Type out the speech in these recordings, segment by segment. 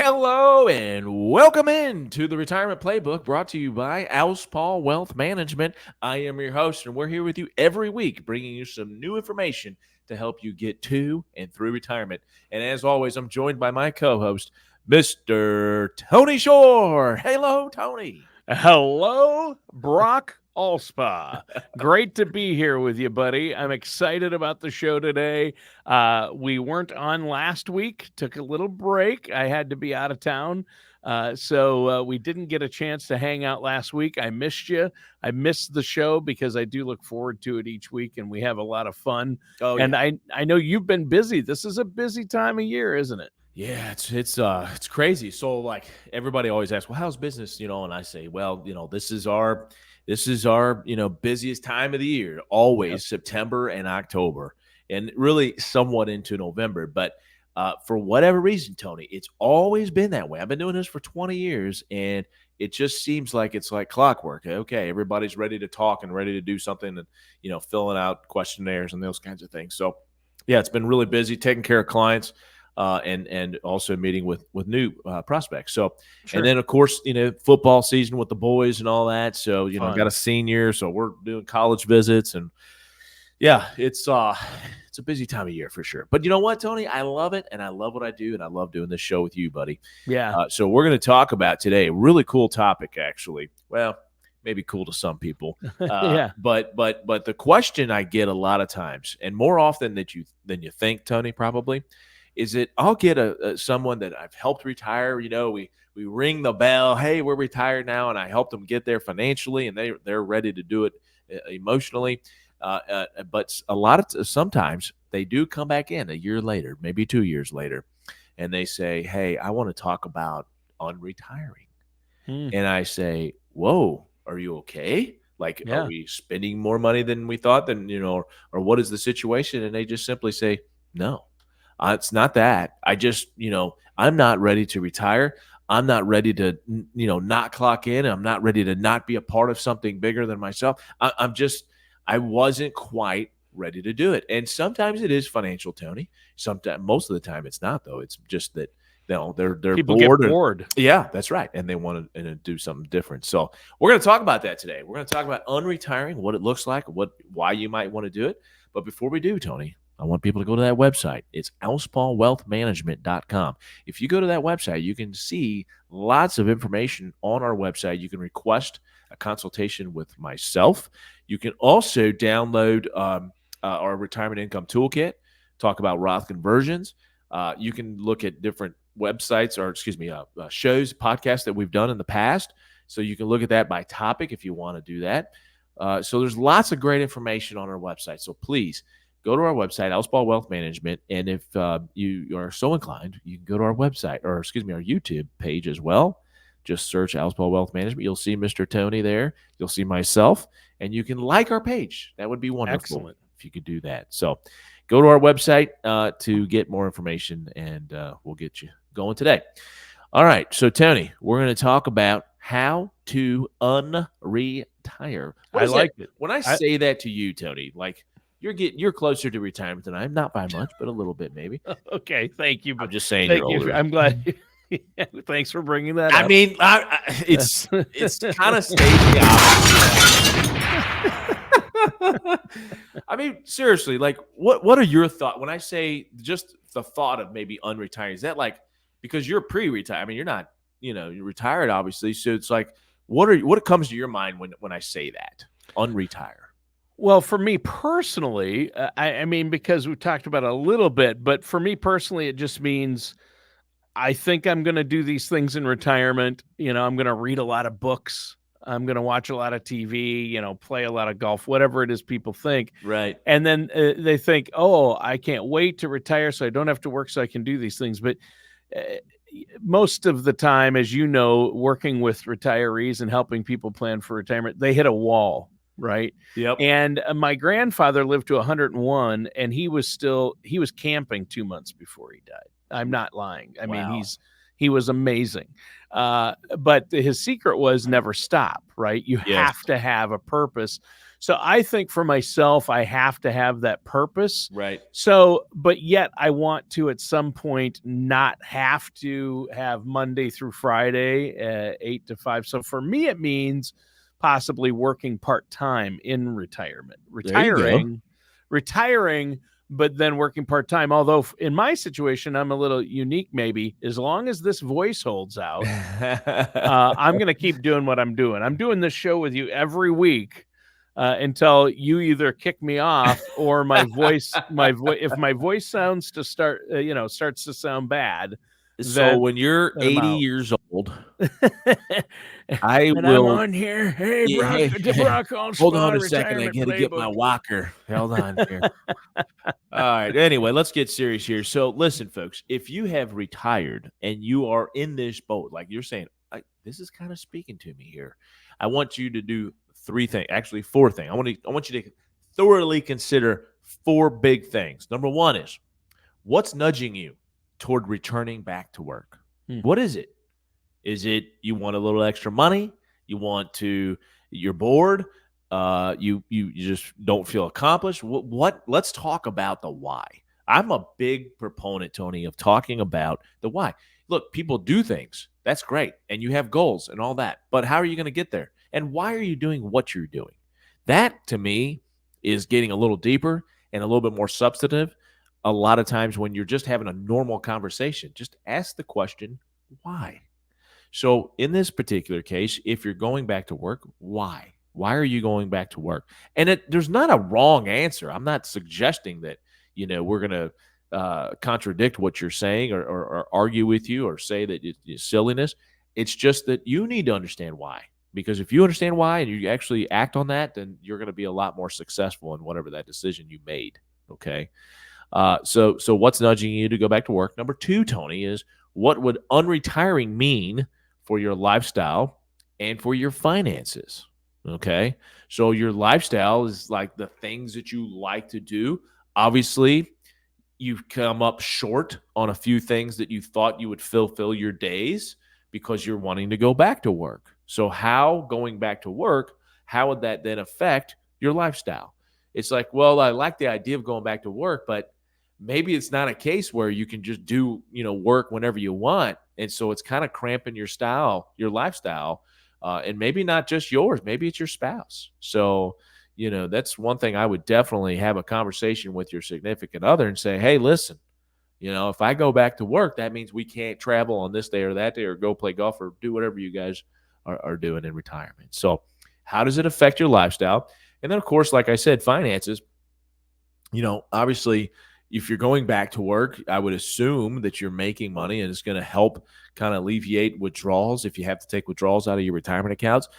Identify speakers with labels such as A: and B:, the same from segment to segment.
A: Hello and welcome in to the Retirement Playbook brought to you by Alspaugh Wealth Management. I am your host, and we're here with you every week bringing you some new information to help you get to and through retirement. And as always, I'm joined by my co-host, Mr. Tony Shore. Hello, Tony.
B: Hello, Brock Alspaugh. Great to be here with you, buddy. I'm excited about the show today. We weren't on last week, took a little break. I had to be out of town. So we didn't get a chance to hang out last week. I missed you. I missed the show because I do look forward to it each week, and we have a lot of fun.
A: Oh,
B: And
A: yeah.
B: I know you've been busy. This is a busy time of year, isn't it?
A: Yeah, it's crazy. So like everybody always asks, well, how's business? And I say, well, this is our busiest time of the year,
B: Yep.
A: always September and October, and really somewhat into November. But for whatever reason, Tony, it's always been that way. I've been doing this for 20 years, and it just seems like it's like clockwork. Okay, everybody's ready to talk and ready to do something, and filling out questionnaires and those kinds of things. So yeah, it's been really busy taking care of clients. And also meeting with new prospects. So, and
B: Sure.
A: then of course, football season with the boys and all that. So, got
B: Fun.
A: a senior, so we're doing college visits, and yeah, it's a busy time of year for sure. But you know what, Tony, I love it, and I love what I do, and I love doing this show with you, buddy.
B: Yeah.
A: So we're going to talk about today a really cool topic, actually. Well, maybe cool to some people,
B: Yeah.
A: but the question I get a lot of times, and more often than you think, Tony, probably is it I'll get someone that I've helped retire. We ring the bell. Hey, we're retired now, and I helped them get there financially, and they're ready to do it emotionally. But sometimes they do come back in a year later, maybe 2 years later, and they say, "Hey, I want to talk about unretiring."
B: Hmm.
A: And I say, "Whoa, are you okay? Like, are
B: Yeah.
A: we spending more money than we thought? Or what is the situation?" And they just simply say, "No, it's not that. I'm not ready to retire. I'm not ready to, not clock in. I'm not ready to not be a part of something bigger than myself. I wasn't quite ready to do it." And sometimes it is financial, Tony. Sometimes, most of the time, it's not though. It's just that they're
B: People get
A: bored.
B: bored.
A: Yeah, that's right, and they want to do something different. So we're going to talk about that today. We're going to talk about unretiring, what it looks like, why you might want to do it. But before we do, Tony, I want people to go to that website. It's alspaughwealthmanagement.com. If you go to that website, you can see lots of information on our website. You can request a consultation with myself. You can also download our retirement income toolkit, talk about Roth conversions. You can look at different websites, or excuse me, shows, podcasts that we've done in the past. So you can look at that by topic if you want to do that. So there's lots of great information on our website. So please go to our website, Alspaugh Wealth Management. And if you are so inclined, you can go to our website, or excuse me, our YouTube page as well. Just search Alspaugh Wealth Management. You'll see Mr. Tony there. You'll see myself, and you can like our page. That would be wonderful
B: Excellent.
A: if you could do that. So go to our website to get more information, and we'll get you going today. All right. So, Tony, we're going to talk about how to unretire. What
B: I
A: is that?
B: like it.
A: When I say that to you, Tony, like you're closer to retirement than I am. Not by much, but a little bit maybe.
B: Okay, thank you.
A: I'm just saying you're
B: Thank you.
A: older.
B: I'm glad. Thanks for bringing that
A: I
B: up.
A: mean, it's kind of stays the opposite. I mean, seriously, like what are your thoughts when I say just the thought of maybe unretiring? Is that like because you're pre-retired? I mean, you're not, you're retired, obviously. So it's like, what comes to your mind when I say that unretire?
B: Well, for me personally, I mean, because we talked about it a little bit, but for me personally, it just means I think I'm going to do these things in retirement. I'm going to read a lot of books. I'm going to watch a lot of TV, play a lot of golf, whatever it is people think.
A: Right.
B: And then they think, oh, I can't wait to retire so I don't have to work so I can do these things. But uh, most of the time, as you know, working with retirees and helping people plan for retirement, they hit a wall, right?
A: Yep.
B: And my grandfather lived to 101, and he was camping 2 months before he died. I'm not lying. I mean,
A: Wow.
B: he was amazing. But his secret was never stop, right? You
A: Yes.
B: have to have a purpose. So I think for myself, I have to have that purpose.
A: Right.
B: So, but yet I want to at some point not have to have Monday through Friday, 8 to 5. So for me, it means possibly working part-time in retirement,
A: There you go.
B: retiring, but then working part-time. Although in my situation, I'm a little unique, maybe. As long as this voice holds out, I'm going to keep doing what I'm doing. I'm doing this show with you every week until you either kick me off or if my voice sounds to start, starts to sound bad,
A: So
B: then
A: when you're
B: I'm
A: 80
B: out.
A: years old, I
B: And I'm
A: will.
B: on here. Hey,
A: Yeah,
B: Brock,
A: hey,
B: the Brock
A: hold on
B: Alspaugh
A: a second. I
B: Retirement
A: got to get my
B: Playbook.
A: walker. Hold on here. All right. Anyway, let's get serious here. So, listen, folks, if you have retired and you are in this boat, like you're saying, this is kind of speaking to me here. I want you to do three things, actually four things. I want you to thoroughly consider four big things. Number one is what's nudging you toward returning back to work?
B: Hmm.
A: What is it? Is it you want a little extra money? You want to? You're bored. You just don't feel accomplished. What? Let's talk about the why. I'm a big proponent, Tony, of talking about the why. Look, people do things. That's great, and you have goals and all that. But how are you going to get there? And why are you doing what you're doing? That to me is getting a little deeper and a little bit more substantive. A lot of times when you're just having a normal conversation, just ask the question, why? So, in this particular case, if you're going back to work, why? Why are you going back to work? And there's not a wrong answer. I'm not suggesting that we're going to contradict what you're saying or argue with you or say that it's silliness. It's just that you need to understand why. Because if you understand why and you actually act on that, then you're going to be a lot more successful in whatever that decision you made. Okay. So what's nudging you to go back to work? Number two, Tony, is what would unretiring mean for your lifestyle and for your finances? Okay. So your lifestyle is like the things that you like to do. Obviously, you've come up short on a few things that you thought you would fulfill your days because you're wanting to go back to work. So, how going back to work, how would that then affect your lifestyle? It's like, well, I like the idea of going back to work, but maybe it's not a case where you can just do, work whenever you want. And so it's kind of cramping your lifestyle, and maybe not just yours, maybe it's your spouse. So, that's one thing I would definitely have a conversation with your significant other and say, hey, listen, if I go back to work, that means we can't travel on this day or that day or go play golf or do whatever you guys are doing in retirement. So, how does it affect your lifestyle? And then, of course, like I said, finances, obviously, if you're going back to work, I would assume that you're making money and it's going to help kind of alleviate withdrawals if you have to take withdrawals out of your retirement accounts.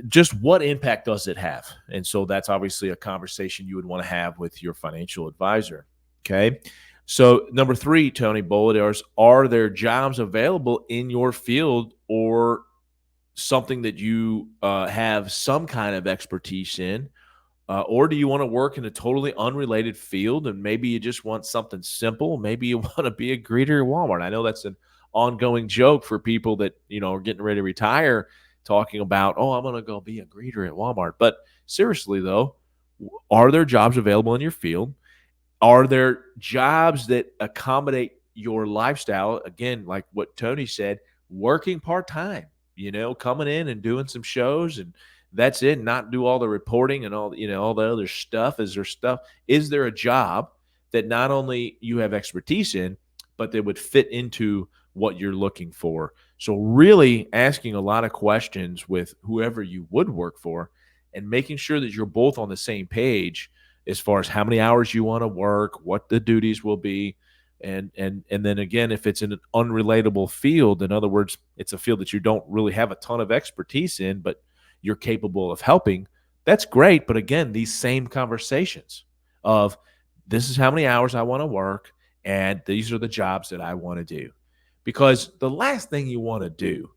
A: Just what impact does it have? And so that's obviously a conversation you would want to have with your financial advisor. Okay. So, number three, Tony Boladars, are there jobs available in your field or something that you have some kind of expertise in? Or do you want to work in a totally unrelated field and maybe you just want something simple? Maybe you want to be a greeter at Walmart. I know that's an ongoing joke for people that, are getting ready to retire, talking about, oh, I'm going to go be a greeter at Walmart. But seriously, though, are there jobs available in your field? Are there jobs that accommodate your lifestyle? Again, like what Tony said, working part time, coming in and doing some shows and that's it, not do all the reporting and all the other stuff. Is there a job that not only you have expertise in, but that would fit into what you're looking for? So really asking a lot of questions with whoever you would work for and making sure that you're both on the same page as far as how many hours you want to work, what the duties will be. And then again, if it's in an unrelatable field, in other words, it's a field that you don't really have a ton of expertise in, but you're capable of helping, that's great. But again, these same conversations of this is how many hours I want to work, and these are the jobs that I want to do. Because the last thing you want to do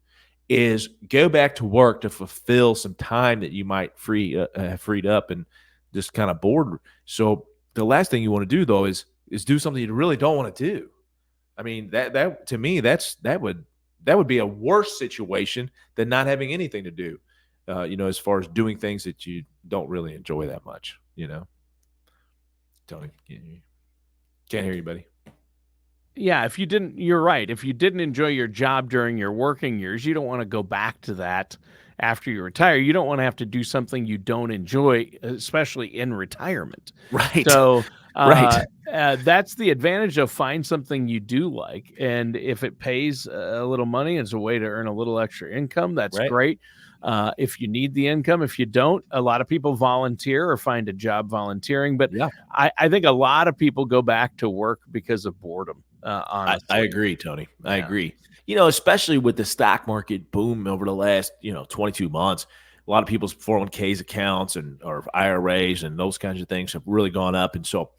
A: is go back to work to fulfill some time that you might have freed up and just kind of bored. So the last thing you want to do though is do something you really don't want to do. I mean, that to me, that would be a worse situation than not having anything to do. as far as doing things that you don't really enjoy that much. Tony, can't hear you, buddy.
B: Yeah, you're right. If you didn't enjoy your job during your working years, you don't want to go back to that after you retire. You don't want to have to do something you don't enjoy, especially in retirement.
A: Right.
B: So,
A: Right.
B: that's the advantage of find something you do like. And if it pays a little money, it's a way to earn a little extra income. That's
A: Right.
B: great. If you need the income, if you don't, a lot of people volunteer or find a job volunteering. But
A: Yeah.
B: I think a lot of people go back to work because of boredom.
A: I
B: Honestly.
A: agree, Tony. I
B: Yeah.
A: agree. Especially with the stock market boom over the last, 22 months, a lot of people's 401ks accounts and or IRAs and those kinds of things have really gone up. And so,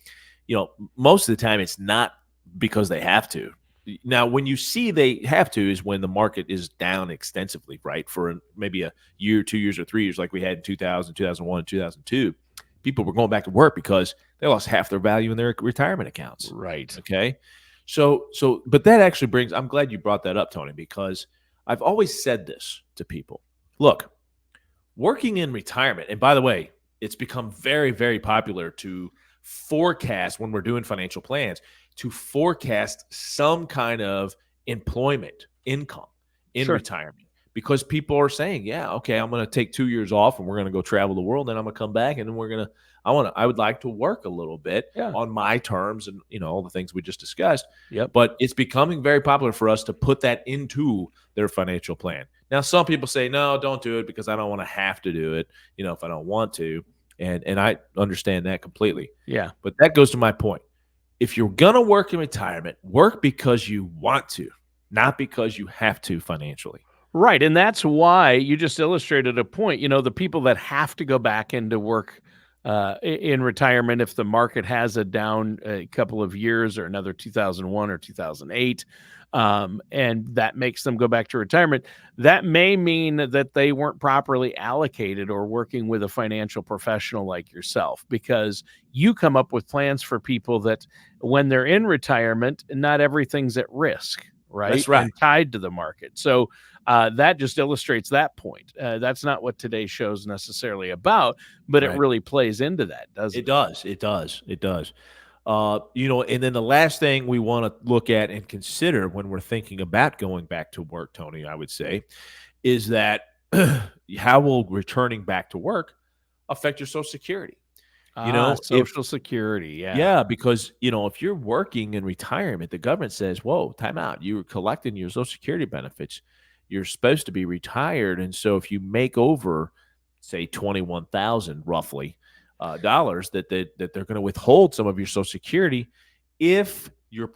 A: most of the time it's not because they have to. Now, when you see they have to is when the market is down extensively, right? For maybe a year, 2 years, or 3 years, like we had in 2000, 2001, 2002. People were going back to work because they lost half their value in their retirement accounts.
B: Right.
A: Okay. But that actually brings, I'm glad you brought that up, Tony, because I've always said this to people. Look, working in retirement, and by the way, it's become very, very popular to forecast when we're doing financial plans, to forecast some kind of employment income in
B: Sure.
A: retirement because people are saying, yeah, okay, I'm going to take 2 years off and we're going to go travel the world. Then I'm going to come back and then I would like to work a little bit
B: Yeah.
A: on my terms and, all the things we just discussed.
B: Yep.
A: But it's becoming very popular for us to put that into their financial plan. Now, some people say, no, don't do it because I don't want to have to do it, if I don't want to. And I understand that completely.
B: Yeah.
A: But that goes to my point. If you're going to work in retirement, work because you want to, not because you have to financially.
B: Right. And that's why you just illustrated a point. The people that have to go back into work in retirement, if the market has a down a couple of years or another 2001 or 2008, and that makes them go back to retirement, that may mean that they weren't properly allocated or working with a financial professional like yourself, because you come up with plans for people that when they're in retirement, not everything's at risk, right?
A: That's right.
B: And tied to the market. So that just illustrates that point. That's not what today's show is necessarily about, but it
A: Right.
B: really plays into that, doesn't it?
A: It does. It does. It does. And then the last thing we want to look at and consider when we're thinking about going back to work, Tony, I would say, is that how will returning back to work affect your Social Security? If
B: Social Security. Yeah.
A: Yeah, because if you're working in retirement, the government says, "Whoa, time out! You're collecting your Social Security benefits. You're supposed to be retired, and so if you make over, say, 21,000 roughly dollars, that they're going to withhold some of your Social Security if you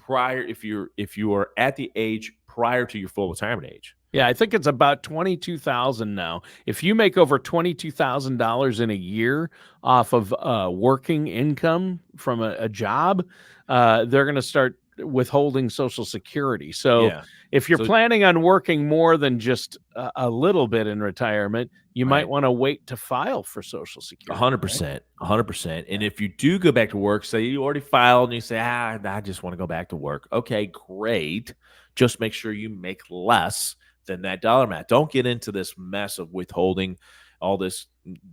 A: are at the age prior to your full retirement age."
B: Yeah, I think it's about 22,000 now. If you make over $22,000 in a year off of working income from a job, they're going to start withholding Social Security. So
A: Yeah.
B: if you're
A: So
B: planning on working more than just a little bit in retirement, you might
A: right.
B: want to wait to file for Social Security. Right?
A: 100%, 100%. And if you do go back to work, say you already filed and you say, I just want to go back to work. Okay, great. Just make sure you make less than that dollar amount. Don't get into this mess of withholding all this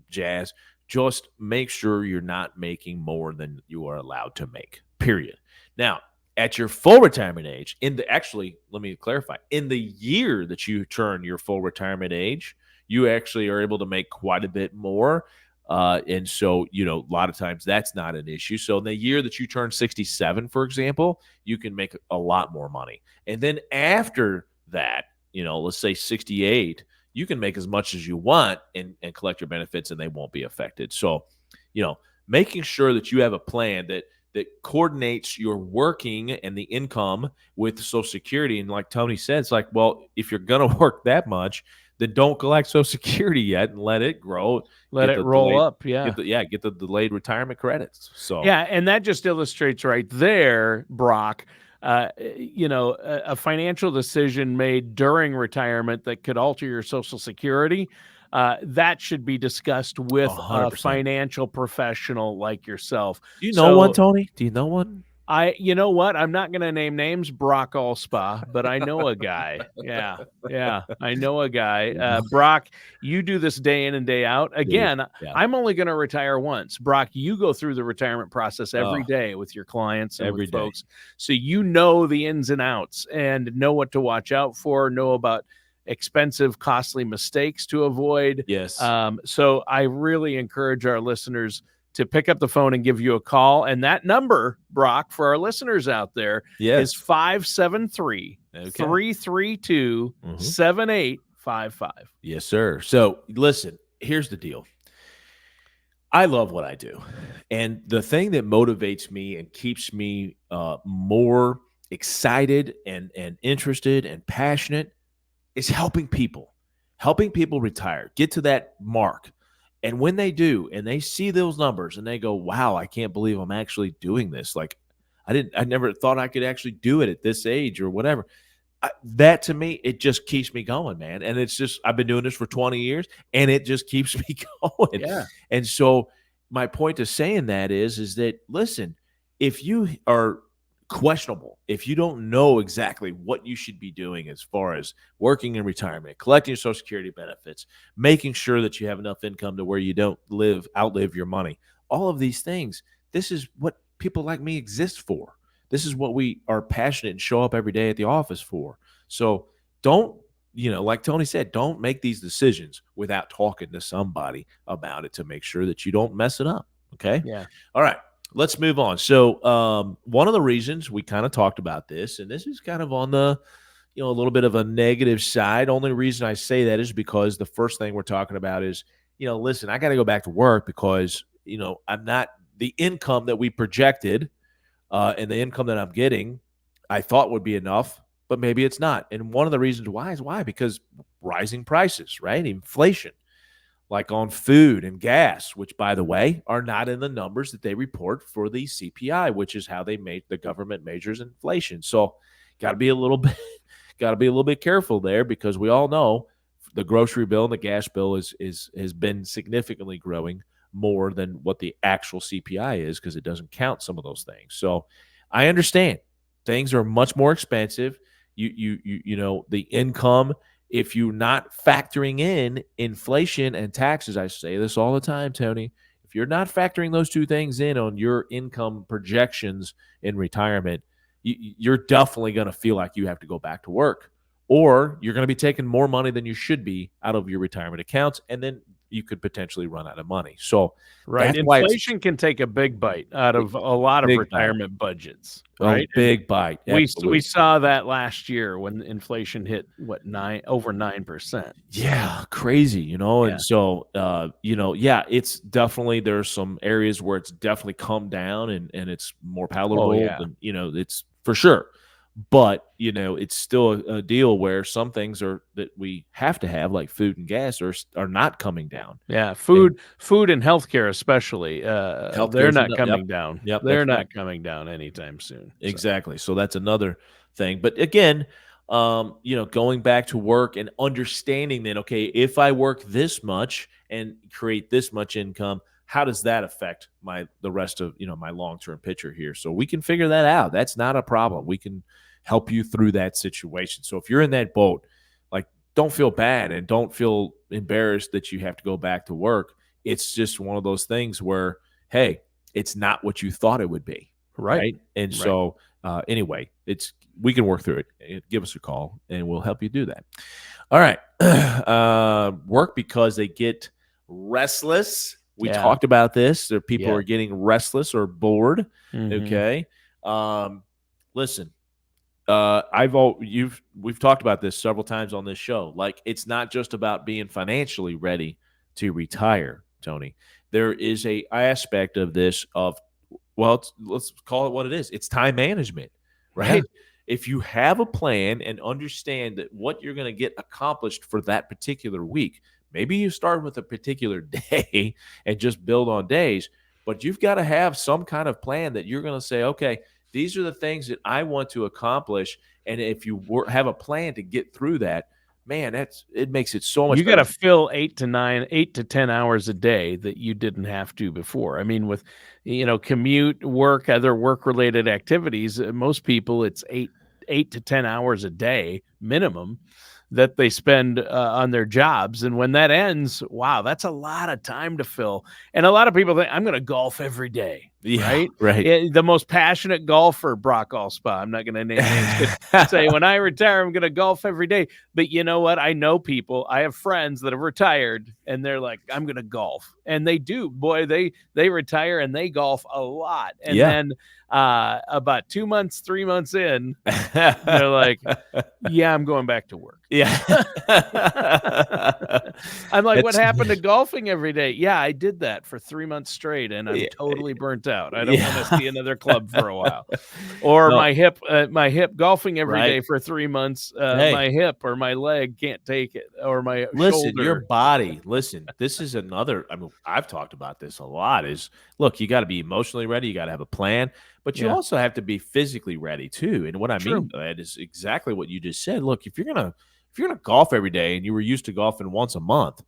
A: jazz. Just make sure you're not making more than you are allowed to make, period. Now, at your full retirement age, let me clarify, in the year that you turn your full retirement age, you actually are able to make quite a bit more. And so, a lot of times that's not an issue. So in the year that you turn 67, for example, you can make a lot more money. And then after that, let's say 68, you can make as much as you want and collect your benefits and they won't be affected. So, making sure that you have a plan that coordinates your working and the income with Social Security. And like Tony said, it's like, well, if you're going to work that much, then don't collect Social Security yet and let it grow.
B: Let it roll up. Yeah.
A: Get the delayed retirement credits. So
B: Yeah, and that just illustrates right there, Brock, a financial decision made during retirement that could alter your Social Security, that should be discussed with a
A: 100%.
B: financial professional like yourself.
A: Do you know one,
B: So
A: Tony? Do you know one?
B: You know what? I'm not going to name names, Brock Alspaugh, but I know a guy. Yeah. Yeah. I know a guy. Brock, you do this day in and day out.
A: Dude,
B: Again,
A: yeah.
B: I'm only going to retire once. Brock, you go through the retirement process every
A: Oh,
B: day with your clients and with
A: every day.
B: folks. So you know the ins and outs and know what to watch out for, know about expensive, costly mistakes to avoid.
A: Yes.
B: So I really encourage our listeners to pick up the phone and give you a call. And that number, Brock, for our listeners out there is
A: Yes.
B: 573
A: Okay.
B: 332 7855.
A: Yes, sir. So listen, here's the deal. I love what I do. And the thing that motivates me and keeps me more excited and interested and passionate is helping people retire, get to that mark. And when they do, and they see those numbers and they go, wow, I can't believe I'm actually doing this. Like I never thought I could actually do it at this age or whatever. That to me, it just keeps me going, man. And it's just, I've been doing this for 20 years and it just keeps me going.
B: Yeah.
A: And so my point to saying that is that, listen, if you are questionable, if you don't know exactly what you should be doing as far as working in retirement, collecting your Social Security benefits, making sure that you have enough income to where you don't outlive your money, all of these things, this is what people like me exist for. This is what we are passionate and show up every day at the office for. So don't, like Tony said, don't make these decisions without talking to somebody about it to make sure that you don't mess it up. Okay.
B: Yeah.
A: All right. Let's move on. So one of the reasons we kind of talked about this, and this is kind of on the, a little bit of a negative side. Only reason I say that is because the first thing we're talking about is, listen, I got to go back to work because, I'm not the income that we projected and the income that I'm getting, I thought would be enough, but maybe it's not. And one of the reasons why is because rising prices, right? Inflation, like on food and gas, which, by the way, are not in the numbers that they report for the CPI, which is how they make the government measures inflation. So, got to be a little bit careful there because we all know the grocery bill and the gas bill has been significantly growing more than what the actual CPI is because it doesn't count some of those things. So I understand things are much more expensive. The income, if you're not factoring in inflation and taxes, I say this all the time, Tony, if you're not factoring those two things in on your income projections in retirement, you're definitely going to feel like you have to go back to work, or you're going to be taking more money than you should be out of your retirement accounts, and then you could potentially run out of money. So
B: Right.
A: that's why it's
B: Inflation can take a big bite out of a lot of
A: big bite.
B: retirement budgets.
A: Oh,
B: Right. And
A: big bite.
B: we
A: Absolutely.
B: saw that last year when inflation hit over 9%.
A: Yeah, crazy,
B: Yeah.
A: and so, yeah, it's definitely, there's some areas where it's definitely come down and it's more palatable
B: yeah.
A: than, it's for sure. But, it's still a deal where some things that we have to have, like food and gas, are not coming down.
B: Yeah, food and healthcare especially, they're
A: Healthcare's
B: not
A: yep,
B: coming down.
A: yep,
B: They're
A: that's
B: not
A: right.
B: coming down anytime soon. So,
A: Exactly. So that's another thing. But again, going back to work and understanding that, okay, if I work this much and create this much income, how does that affect the rest of, my long-term picture here? So we can figure that out. That's not a problem. We can help you through that situation. So if you're in that boat, like, don't feel bad and don't feel embarrassed that you have to go back to work. It's just one of those things where, hey, it's not what you thought it would be. Right. And
B: Right.
A: so, anyway, we can work through it. Give us a call and we'll help you do that. All right. Work because they get restless. We
B: Yeah.
A: talked about this. There are people who
B: Yeah.
A: are getting restless or bored.
B: Mhm.
A: Okay. Listen, we've talked about this several times on this show. Like, it's not just about being financially ready to retire, Tony. There is a aspect of this of, well, let's call it what it is. It's time management, right?
B: Yeah.
A: If you have a plan and understand that what you're going to get accomplished for that particular week, maybe you start with a particular day and just build on days, but you've got to have some kind of plan that you're going to say, okay, these are the things that I want to accomplish. And if you have a plan to get through that, man, it makes it so much
B: You got
A: better.
B: to fill 8 to 10 hours a day that you didn't have to before. I mean, with, commute, work, other work-related activities, most people, it's 8 to 10 hours a day minimum that they spend on their jobs. And when that ends, wow, that's a lot of time to fill. And a lot of people think, I'm going to golf every day,
A: Yeah,
B: right?
A: right.
B: The most passionate golfer, Brock Alspaugh, I'm not going to name names, could say, when I retire, I'm going to golf every day. But you know what? I know people, I have friends that have retired and they're like, I'm going to golf. And they do. Boy, they retire and they golf a lot. And
A: Yeah.
B: then about 2 months, 3 months in, they're like, yeah, I'm going back to work.
A: Yeah.
B: I'm like, what
A: It's
B: happened to golfing every day? Yeah, I did that for 3 months straight and I'm
A: yeah,
B: totally burnt out. I don't want to
A: yeah.
B: see another club for a while. Or
A: No,
B: my hip golfing every
A: right.
B: day for 3 months,
A: Hey,
B: my hip or my leg can't take it, or my
A: listen, your
B: shoulder.
A: body, listen, this is another, I mean, I've talked about this a lot is, look, you gotta be emotionally ready, you gotta have a plan, but you
B: Yeah,
A: also have to be physically ready too, and what I mean
B: true.
A: by that is exactly what you just said. Look, if you're gonna golf every day and you were used to golfing once a month,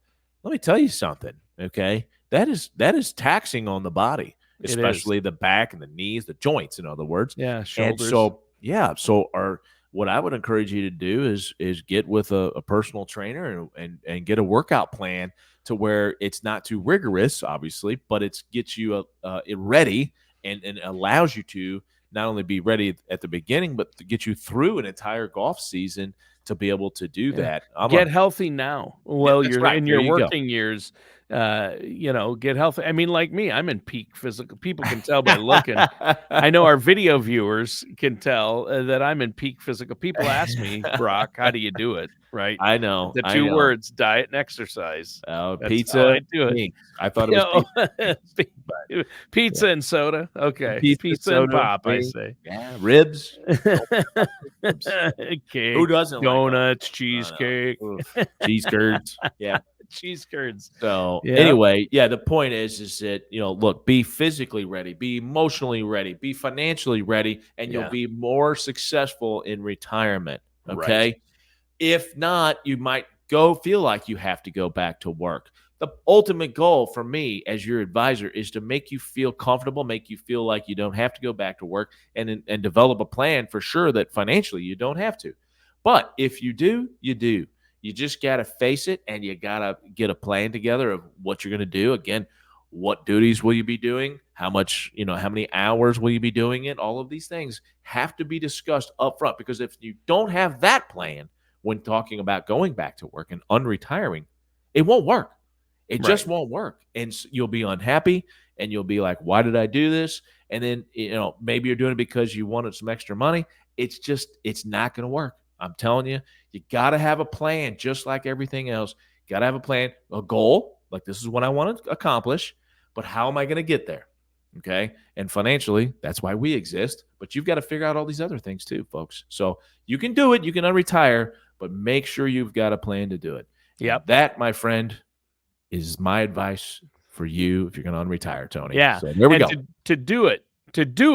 A: let me tell you something, okay? That is taxing on the body,
B: It is.
A: especially the back and the knees, the joints, in other words.
B: Yeah,
A: And
B: shoulders.
A: so, yeah, so our what I would encourage you to do is get with a personal trainer and get a workout plan to where it's not too rigorous, obviously, but it's gets you it ready and allows you to not only be ready at the beginning, but to get you through an entire golf season to be able to do
B: Yeah.
A: that.
B: Get healthy now
A: Yeah,
B: while
A: that's
B: you're
A: right.
B: in
A: There
B: your
A: you go.
B: working years. Get healthy. I mean, like me, I'm in peak physical. People can tell by looking. I know our video viewers can tell that I'm in peak physical. People ask me, Brock, how do you do it? Right?
A: I know.
B: The
A: I
B: two
A: know.
B: words, diet and exercise. That's how
A: Pizza,
B: I do it.
A: wings. I thought it
B: You
A: was
B: know,
A: pizza, but yeah.
B: pizza and soda. Okay.
A: Pizza,
B: Pizza and
A: soda,
B: pop, I
A: wings,
B: say.
A: yeah, ribs. Don't forget about the ribs. Who
B: Cake,
A: doesn't like a
B: donuts,
A: I know.
B: cheesecake,
A: Oof. Cheese curds. Yeah.
B: cheese curds.
A: So
B: Yeah.
A: anyway, yeah, the point is that, look, be physically ready, be emotionally ready, be financially ready, and you'll
B: Yeah.
A: be more successful in retirement.
B: Right.
A: Okay. If not, you might feel like you have to go back to work. The ultimate goal for me as your advisor is to make you feel comfortable, make you feel like you don't have to go back to work, and develop a plan for sure that financially you don't have to. But if you do, you do. You just got to face it and you got to get a plan together of what you're going to do. Again, what duties will you be doing? How much, how many hours will you be doing it? All of these things have to be discussed up front because if you don't have that plan, when talking about going back to work and unretiring, it won't work. It just
B: Right.
A: won't work. And you'll be unhappy and you'll be like, why did I do this? And then, maybe you're doing it because you wanted some extra money. It's not going to work. I'm telling you, you got to have a plan just like everything else. Got to have a plan, a goal. Like, this is what I want to accomplish, but how am I going to get there? Okay. And financially, that's why we exist. But you've got to figure out all these other things too, folks. So you can do it. You can unretire, but make sure you've got a plan to do it. And
B: Yep.
A: that, my friend, is my advice for you if you're going to unretire, Tony.
B: Yeah.
A: So there we
B: And
A: go.
B: to do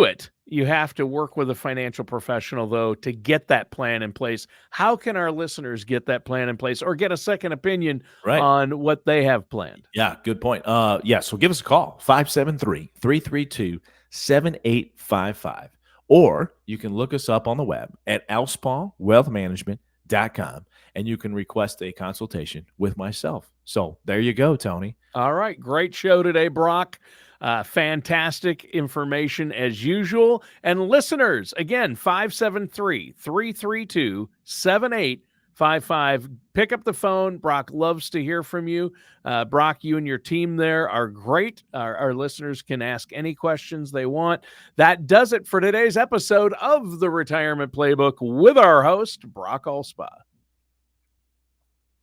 B: it, you have to work with a financial professional, though, to get that plan in place. How can our listeners get that plan in place or get a second opinion
A: Right.
B: on what they have planned?
A: Yeah, good point. Yeah, so give us a call, 573-332-7855. Or you can look us up on the web at alspaughwealthmanagement.com and you can request a consultation with myself. So there you go, Tony.
B: All right. Great show today, Brock. Fantastic information as usual. And listeners, again, 573-332-7855. Pick up the phone. Brock loves to hear from you. Brock, you and your team there are great. Our listeners can ask any questions they want. That does it for today's episode of the Retirement Playbook with our host, Brock Alspaugh.